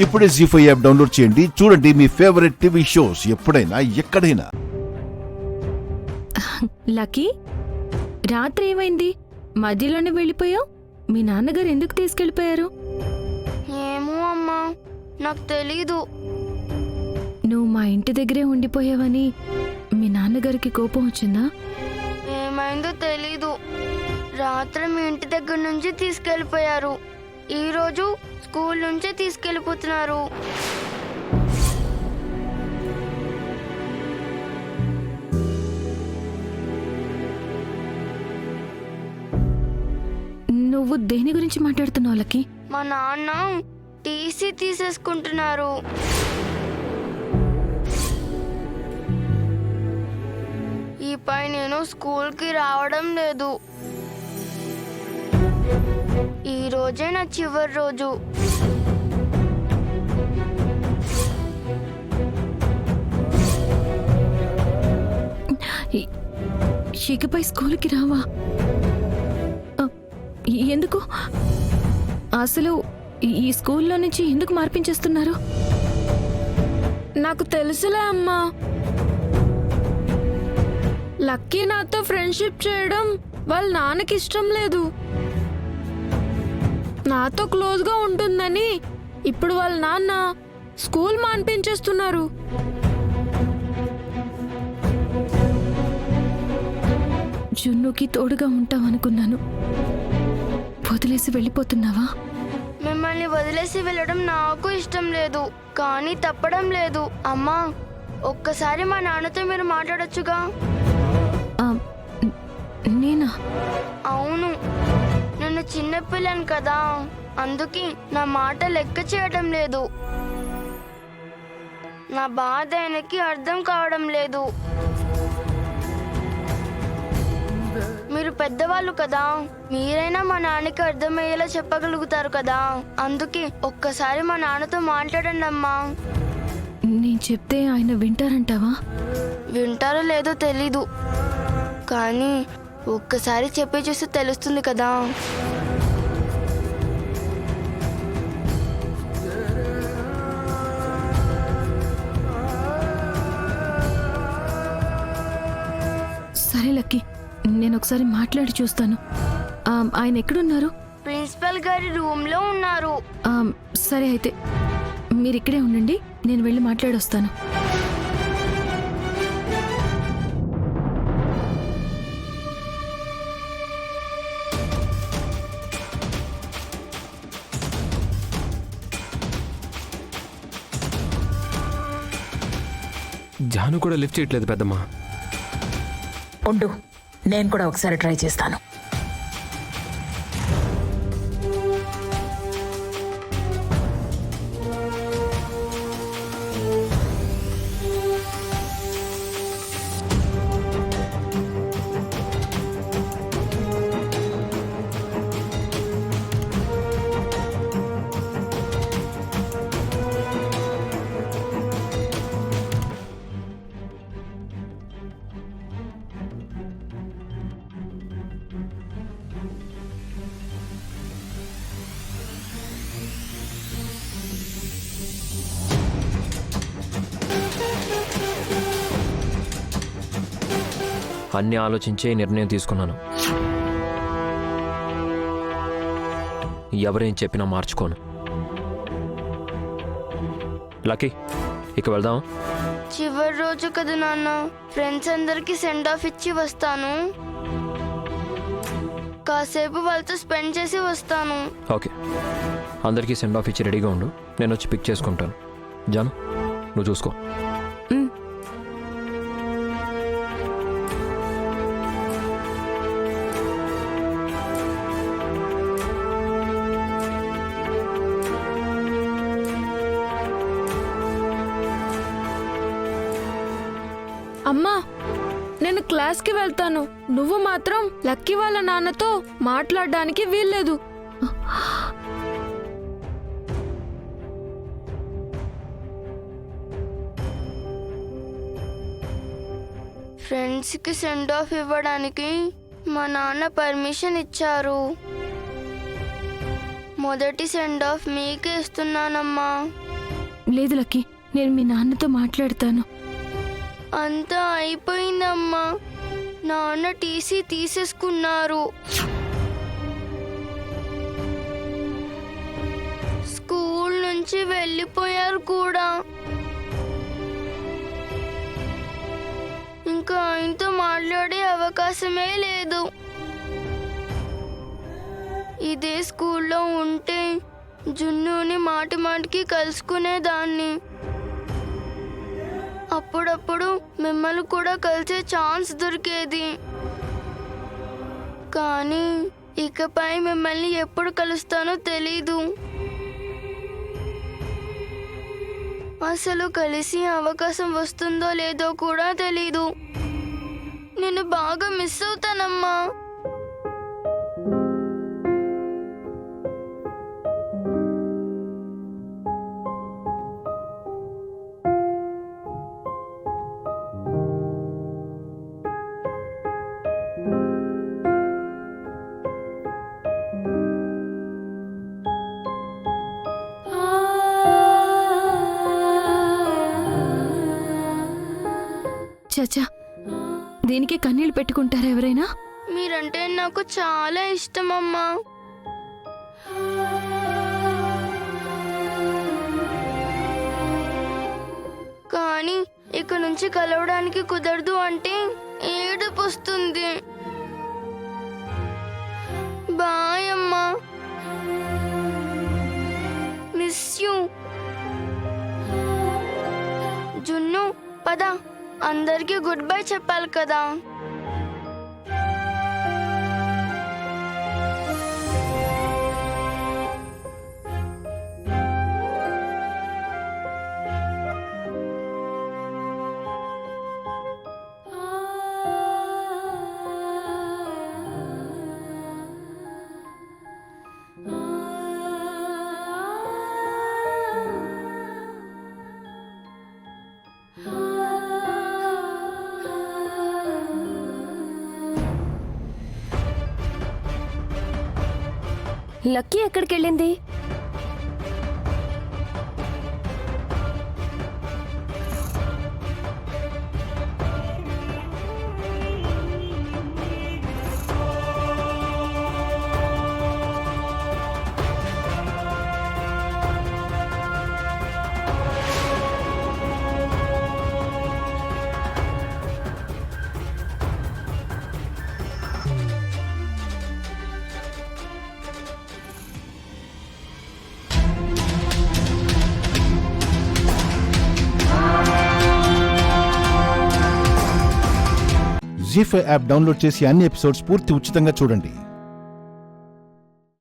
ఇప్పుడే జీ5 app download చేయండి. చూడండి మీ ఫేవరెట్ టీవీ షోస్ ఎప్పుడైనా ఎక్కడైనా. లక్కీ, రాత్రి ఏమైంది? మధ్యలోనే వెళ్ళిపోయావు. మీ నాన్నగారు ఎందుకు తీసుకెళ్ళిపోయారు? ఏమో అమ్మా, నాకు తెలీదు. నువ్వు మా ఇంటి దగ్గరే ఉండిపోయావని మీ నాన్నగారికి కోపం వచ్చిందా? ఏమైందో తెలీదు. రాత్రి మీ ఇంటి దగ్గర నుంచి తీసుకెళ్ళిపోయారు. ఈరోజు స్కూల్ నుంచే తీసుకెళ్ళిపోతున్నారు. నువ్వు దేని గురించి మాట్లాడుతున్నావు లక్కీ? మా నాన్న టీసీ తీసేసుకుంటున్నారు. ఈ పై నేను స్కూల్కి రావడం లేదు. ఈ రోజే నా చివరి రోజు. ఇకపై స్కూల్కి రావా? ఎందుకు? అసలు ఈ స్కూల్లో నుంచి ఎందుకు మార్పించేస్తున్నారు? నాకు తెలుసులే అమ్మా. లక్కీ నాతో ఫ్రెండ్షిప్ చేయడం వాళ్ళ నాన్నకి ఇష్టం లేదు. నాతో క్లోజ్గా ఉంటుందని ఇప్పుడు వాళ్ళ నాన్న స్కూల్ మాన్పించేస్తున్నారు. జున్నుకి తోడుగా ఉంటావనుకున్నాను. వదిలేసి వెళ్ళిపోతున్నావా? మిమ్మల్ని వదిలేసి వెళ్ళడం నాకు ఇష్టం లేదు, కానీ తప్పడం లేదు. అమ్మా, ఒక్కసారి మా నాన్నతో మీరు మాట్లాడొచ్చుగా? నేనా? అవును, నేను చిన్నపిల్లని కదా, అందుకే నా మాట లెక్క చేయడం లేదు. నా బాధ ఆయనకి అర్థం కావడం లేదు. మీరు పెద్దవాళ్ళు కదా, మీరైనా మా నాన్నకి అర్థమయ్యేలా చెప్పగలుగుతారు కదా. అందుకే ఒక్కసారి మా నాన్నతో మాట్లాడండి అమ్మా. నేను చెప్తే ఆయన వింటారంటావా? వింటారో లేదో తెలీదు, కానీ ఒక్కసారి చెప్పి చూస్తే తెలుస్తుంది కదా. సరే లక్కీ, నేను ఒకసారి మాట్లాడి చూస్తాను. ఆయన ఎక్కడున్నారు? ప్రిన్సిపల్ గారి రూమ్ లో ఉన్నారు. సరే అయితే మీరు ఇక్కడే ఉండండి, నేను వెళ్ళి మాట్లాడొస్తాను. జాను కూడా లిఫ్ట్ చేయట్లేదు పెద్దమ్మా. ఉండు, నేను కూడా ఒకసారి ట్రై చేస్తాను. అన్నీ ఆలోచించే నిర్ణయం తీసుకున్నాను. ఎవరేం చెప్పినా మార్చుకోను. లక్కీ, ఇక వెళ్దాం. చివరి రోజు కదా నాన్న, ఫ్రెండ్స్ అందరికి సెండ్ ఆఫ్ ఇచ్చి వస్తాను. కాసేపు వాళ్ళతో స్పెండ్ చేసి వస్తాను. ఓకే, అందరికీ సెండ్ ఆఫ్ ఇచ్చి రెడీగా ఉండు, నేను వచ్చి పిక్ చేసుకుంటాను. జాను, నువ్వు చూసుకో. అమ్మా, నేను క్లాస్కి వెళ్తాను. నువ్వు మాత్రం లక్కీ వాళ్ళ నాన్నతో మాట్లాడడానికి వీల్లేదు. ఫ్రెండ్స్కి సెండ్ ఆఫ్ ఇవ్వడానికి మా నాన్న పర్మిషన్ ఇచ్చారు. మొదటి సెండ్ ఆఫ్ మీకే ఇస్తున్నానమ్మా. లేదు లక్కీ, నేను మీ నాన్నతో మాట్లాడతాను. అంతా అయిపోయిందమ్మా. నాన్న టీసీ తీసేసుకున్నారు. స్కూల్ నుంచి వెళ్ళిపోయారు కూడా. ఇంకా ఆయనతో మాట్లాడే అవకాశమే లేదు. ఇదే స్కూల్లో ఉంటే జున్నుని మాటి మాటికి కలుసుకునేదాన్ని. అప్పుడప్పుడు మిమ్మల్ని కూడా కలిసే ఛాన్స్ దొరికేది. కానీ ఇకపై మిమ్మల్ని ఎప్పుడు కలుస్తానో తెలీదు. అసలు కలిసి అవకాశం వస్తుందో లేదో కూడా తెలీదు. నేను బాగా మిస్ అవుతానమ్మా. చచ్చా, దీనికి కన్నీళ్ళు పెట్టుకుంటారా ఎవరైనా? మీరంటే నాకు చాలా ఇష్టమమ్మా. కానీ ఇక నుంచి కలవడానికి కుదరదు అంటే ఏడుపు వస్తుంది. బాయ్ అమ్మా. Miss you. జున్ను పద, అందరికీ గుడ్ బై చెప్పాలి కదా. లక్కీ ఎక్కడికి వెళ్ళింది? జీ5 యాప్ డౌన్లోడ్ చేసి అన్ని ఎపిసోడ్స్ పూర్తి ఉచితంగా చూడండి.